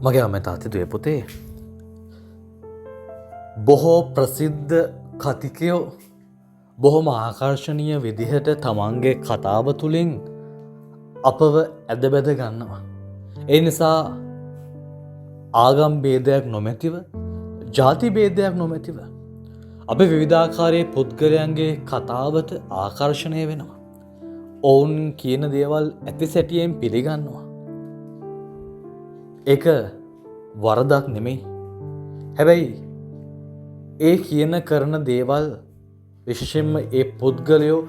මගේ අම්මා තාත්තේ දුවේ පුතේ බොහෝ ප්‍රසිද්ධ කතිකයෝ බොහොම ආකර්ශනීය විදිහට තමන්ගේ කතාව තුළින් අපව ඇදබැද ගන්නවා. ඒ නිසා ආගම් භේදයක් නොමැතිව ජාති භේදයක් නොමැතිව අපි විවිධාකාරයේ පුද්ගලයන්ගේ කතාවට ආකර්ෂණය වෙනවා. ඔවුන් කියන දේවල් ඇති සැටියෙන් පිළිගන්නවා. ඒක වරදක් නෙමෙයි. හැබැයි ඒ කියන කරන දේවල් විශේෂයෙන්ම ඒ පුද්ගලයෝ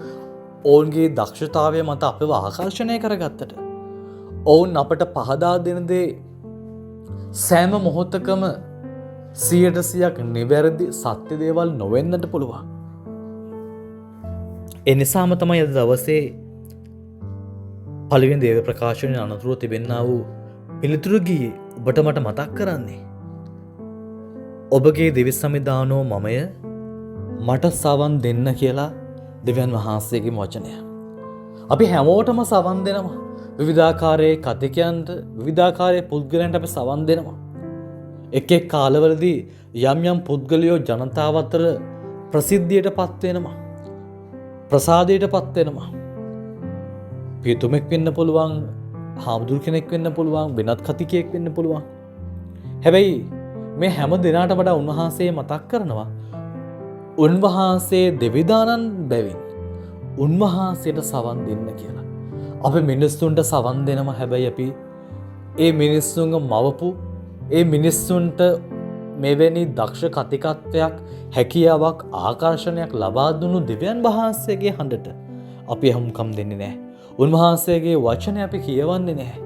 ඔවුන්ගේ දක්ෂතාවය මත අපව ආකර්ෂණය කරගත්තට ඔවුන් අපට පහදා දෙන දේ සෑම මොහොතකම 100%ක් නිවැරදි සත්‍ය දේවල් නොවෙන්නට පුළුවන්. ඒ නිසාම තමයි අද දවසේ පළවෙනි දේව ප්‍රකාශනයේ අනතුරු තිබෙන්නා වූ පිළිතුරු ගියේ ඔබට මට මතක් කරන්නේ. ඔබගේ දිවි සමිදානෝ මමය මට සවන් දෙන්න කියලා දෙවියන් වහන්සේගේ වචනය. අපි හැමෝටම සවන් දෙනවා. විවිධාකාරයේ කතිකයන්ට විවිධාකාරයේ පුද්ගලයන්ට අපි සවන් දෙනවා. එක් එක් කාලවලදී යම් යම් පුද්ගලයෝ ජනතාව අතර ප්‍රසිද්ධියට පත් වෙනවා. ප්‍රසාදයට පත් වෙනවා. පියතුමෙක් වෙන්න පුළුවන්, හාමුදුරු කෙනෙක් වෙන්න පුළුවන්, වෙනත් කතිකයෙක් වෙන්න පුළුවන්. හැබැයි මේ හැම දිනාට වඩා උන්වහන්සේ මතක් කරනවා උන්වහන්සේ දෙවිදානන් බැවින් උන්වහන්සේට සවන් දෙන්න කියලා. අපි මිනිස්සුන්ට සවන් දෙනවා. හැබැයි අපි ඒ මිනිස්සුන්ව මවපු ඒ මිනිස්සුන්ට මෙවැනි දක්ෂ කතිකත්වයක් හැකියාවක් ආකර්ෂණයක් ලබා දුන්නු දෙවියන් වහන්සේගේ හඬට අපි හමුකම් දෙන්නේ නැහැ. උන්වහන්සේගේ වචනය අපි කියවන්නේ නැහැ.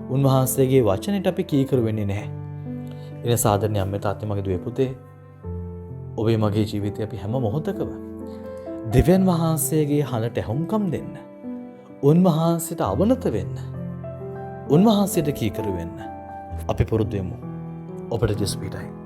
උන්වහන්සේගේ වචනයට අපි කීකරු වෙන්නේ නැහැ. එන සාධනීය අම්මේ තාත්තේ මගේ දුවේ පුතේ ඔබේ මගේ ජීවිතේ අපි හැම මොහොතකම දෙවියන් වහන්සේගේ හඬට හමුකම් දෙන්න. උන්වහන්සේට අවනත වෙන්න. උන්වහන්සේට කීකරු වෙන්න. අපි පුරුදු වෙමු. ඔබට ජෙස්පීටයි.